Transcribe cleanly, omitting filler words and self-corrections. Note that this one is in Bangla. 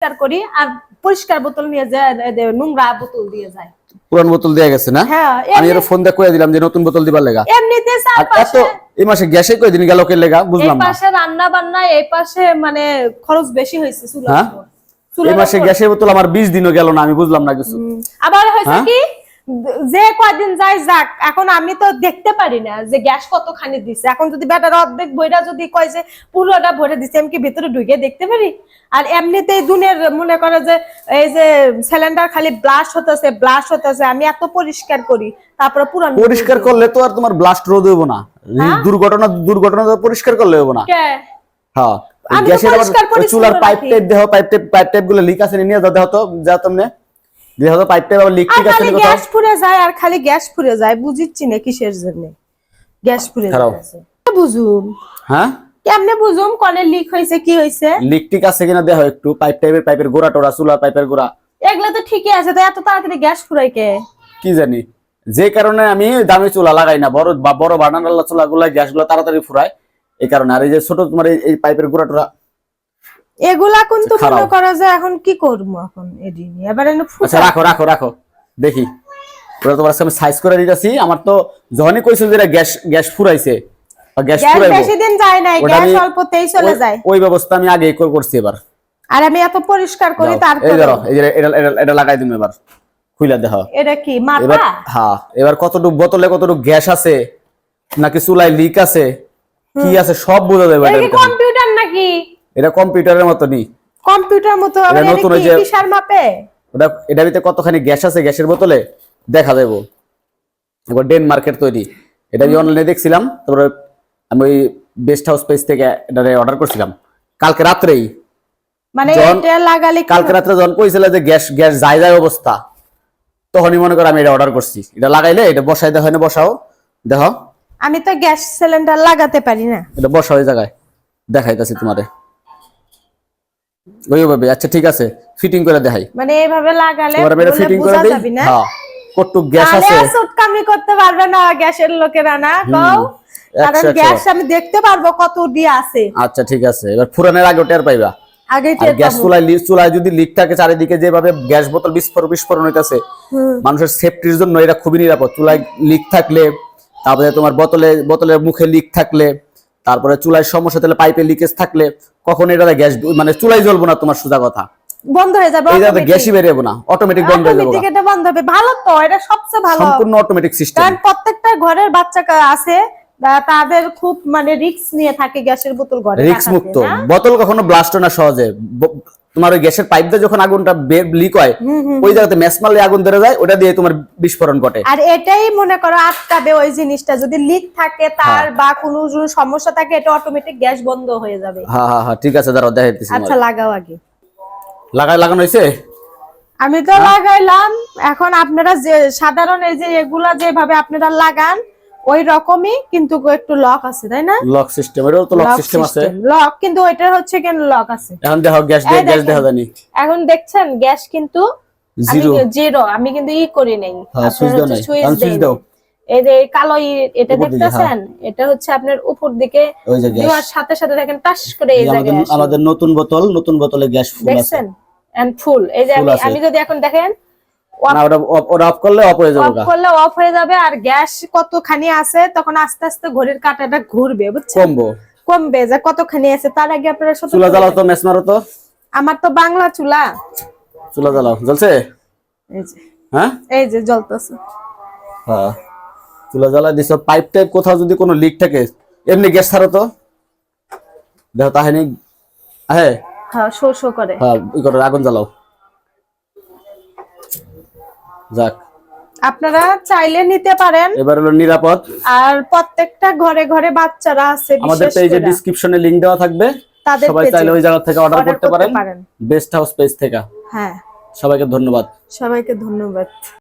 পরিষ্কার করি আর পরিষ্কার বোতল নিয়ে যায়, নোংরা বোতল দিয়ে যায়। পুরান বোতল দিয়ে গেছে না? হ্যাঁ, আমি এর ফোন দিয়ে কইয়া দিলাম যে নতুন বোতল দিবার লাগা। এমনিতে স্যার এত এই মাসে গ্যাসে কই দিন গেল কে লাগা বুঝলাম না। এই পাশে রান্না বান্না, এই পাশে মানে খরচ বেশি হইছে চুলা। হ্যাঁ, এই মাসে গ্যাসের বোতল আমার 20 দিনও গেল না, আমি বুঝলাম না কিছু। আবার হইছে কি যে কয়দিন যায় যাক, এখন আমি তো দেখতে পারি না যে গ্যাস কতখানি দিছে। এখন যদি ব্যাটার অর্ধেক বইটা যদি কয় যে পুরোটা ভরে দিছে, আমি কি ভিতরে ঢুকে দেখতে পারি? আর এমনিতেই দুনের মনে করে যে এই যে সিলিন্ডার খালি ব্লাস্ট হতেছে, আমি এত পরিষ্কার করি, তারপরে পুরান পরিষ্কার করলে তো আর তোমার ব্লাস্ট রোধ হইব না। দুর্ঘটনা তো পরিষ্কার করলে হইব না। হ্যাঁ, গ্যাসের আবার চুলার পাইপ টাইপ গুলো লিক আছে নিয়ে যাও, দেখো তো যাও তোমনে দেখো তো পাইপ টাইপ আবার লিক ঠিক আছে নাকি। গ্যাস ফুরে যায় আর খালি গ্যাস ফুরে যায়, বুঝিচ্ছি না কিসের জন্য গ্যাস ফুরে যাচ্ছে। বুঝুম হ্যাঁ, কেমনে বুঝুম কোনে লিক হইছে কি হইছে? লিক ঠিক আছে কিনা দেখো একটু, পাইপের গোড়া টোড়া, চুলার পাইপের গোড়া এগুলা তো ঠিকই আছে, তো এত তাড়াতাড়ি গ্যাস ফুরাই কে? কি জানি, যে কারণে আমি দামি চুলা লাগাই না, বড় বার্নারওয়ালা চুলাগুলা গ্যাসগুলো তাড়াতাড়ি ফুরায় এই কারণে। আর এই যে ছোট তোমার এই পাইপের গোড়া টোড়া এগুলা কিন্তু মনে করো যে এখন কি করব, এখন এদিন এবারে আচ্ছা রাখো দেখি, ওটা তোমার আমি সাইজ করে দিতেছি। আমার তো যখনই কইছো যে গ্যাস ফুরাইছে, গ্যাস ফুরাইবো, বেশি দিন যায় না, গ্যাস অল্পতেই চলে যায়, ওই ব্যবস্থা আমি আগে করছি। এবার আর আমি এত পরিষ্কার করি, তারপর এই ধরো এই যে এটা লাগাই দিমু। এবার খুইলা দেখো এটা কি মাথা। এবার হ্যাঁ, এবার কতটুকু বোতলে কতটুকু গ্যাস আছে, নাকি চুলায় লিক আছে, কি আছে সব বোঝা যাবে। এটা কি কম্পিউটার নাকি? এটা কম্পিউটারের মতনই, কম্পিউটার মতো। আবার এটা কি প্রেসার মাপে? এটার ভিতরে কতখানি গ্যাস আছে গ্যাসের বোতলে দেখা যাবো। এবার ডেনমার্কের তৈরি, এটা আমি অনলাইনে দেখছিলাম। তারপরে আমি ওই বেস্ট হাউস পেজ থেকে এটা অর্ডার করছিলাম কালকে রাত্রেই। মানে এটা লাগালে কালকে রাত্রে যখন কইছিল যে গ্যাস যায় অবস্থা, তখনই মনে করো আমি এটা অর্ডার করছি। এটা লাগাইলে এটা বসাই দেওয়া হয় না, বসাও দেখো। আমি তো গ্যাস সিলিন্ডার লাগাতে পারি না, এটা বসা ওই জায়গায় দেখাইতাছি তোমারে ওইভাবে। আচ্ছা ঠিক আছে, ফিটিং করে দেখাই। মানে এইভাবে লাগালে তোমারে ফিটিং করে দেই। হ্যাঁ, কতটুক গ্যাস আছে সুটকামি করতে পারবে না গ্যাসের লোকেরা, না কও? কারণ গ্যাস আমি দেখতে পারবো কত দিয়ে আছে। আচ্ছা ঠিক আছে, এবার ফুরানোর আগে টের পাইবা। আগে গ্যাস চুলায় যদি লিক থাকে, চারিদিকে যেভাবে গ্যাস বোতল বিস্ফোরণ হইতাছে, মানুষের সেফটির জন্য এটা খুবই নিরাপদ। চুলায় লিক থাকলে, তারপরে তোমার বোতলের মুখে লিক থাকলে, তারপরে চুলায় সমস্যা থাকলে, পাইপে লিকেজ থাকলে, কখন এটা গ্যাস মানে চুলাই জ্বলবো না, তোমার সোজা কথা বন্ধ হয়ে যাবে। এই যাতে গ্যাসই বের হবে না, অটোমেটিক বন্ধ হয়ে যাবে। এটা বন্ধ হবে, ভালো তো, এটা সবচেয়ে ভালো, সম্পূর্ণ অটোমেটিক সিস্টেম। কারণ প্রত্যেকটা ঘরের বাচ্চা আছে, তাদের খুব মানে রিস্ক নিয়ে থাকে গ্যাসের বোতল ঘরে রিস্ক মুক্ত। বোতল কখনো ব্লাস্ট হয় না সহজে। তোমার ওই গ্যাসের পাইপ দিয়ে যখন আগুনটা লিক হয়, ওই জায়গাতে ম্যাচ মারলে আগুন ধরে যায়, ওটা দিয়ে তোমার বিস্ফোরণ ঘটে। আর এটাই মনে করো আটকাবে ওই জিনিসটা, যদি লিক থাকে তার বা কোনো সমস্যা থাকে, এটা অটোমেটিক গ্যাস বন্ধ হয়ে যাবে। হ্যাঁ ঠিক আছে, দাঁড়াও দেখাইতেছি। আচ্ছা লাগাও আগে। লাগানো হয়েছে? আমি তো লাগাইলাম। এখন আপনারা যে সাধারণ এই যে এগুলা যেভাবে আপনারা লাগান ওই রকমই, কিন্তু একটু লক আছে, তাই না? লক সিস্টেম, এরও তো লক সিস্টেম আছে। লক, কিন্তু ওইটার হচ্ছে কেন লক আছে। এখন দেখো গ্যাস দেখা জানি। এখন দেখছেন গ্যাস কিন্তু জিরো। আমি কিন্তু করি নাই, সুইচ দাও। এই যে কালো এটা দেখতেছেন, এটা হচ্ছে আপনার উপর দিকে দেওয়ার সাথে সাথে দেখেন টাস করে এই জায়গায় আমাদের নতুন বোতলে গ্যাস ফুল আছে, দেখছেন? And full. এই যে আমি যদি এখন দেখেন না, ওটা অফ করলে অফ হয়ে যাবে, অফ হয়ে যাবে। আর গ্যাস কতখানি আছে তখন আস্তে আস্তে ঘড়ির কাঁটাটা ঘুরবে, বুঝছেন? কমবে যে কতখানি আছে। তার আগে আপনারা চুলা জ্বালাও তো, মেস মারো তো। আমার তো বাংলা চুলা জ্বালাও, জ্বলছে? এই যে হ্যাঁ, এই যে জ্বলতেছে। হ্যাঁ, চুলা জ্বালা দিছো। পাইপ টাইপ কোথাও যদি কোনো লিক থাকে, এমনি গ্যাস ছাড়ো তো, দেখো তাহলে হ্যাঁ শো করে। হ্যাঁ, আগুন জ্বালাও। যাক, আপনারা চাইলে নিতে পারেন, এবার হলো নিরাপদ। আর প্রত্যেকটা ঘরে ঘরে বাচ্চারা আছে, আমাদের পেজে ডেসক্রিপশনে লিংক দেওয়া থাকবে, সবাই চাইলে ওই জায়গা থেকে অর্ডার করতে পারেন, বেস্ট হাউস পেজ থেকে। হ্যাঁ, সবাইকে ধন্যবাদ।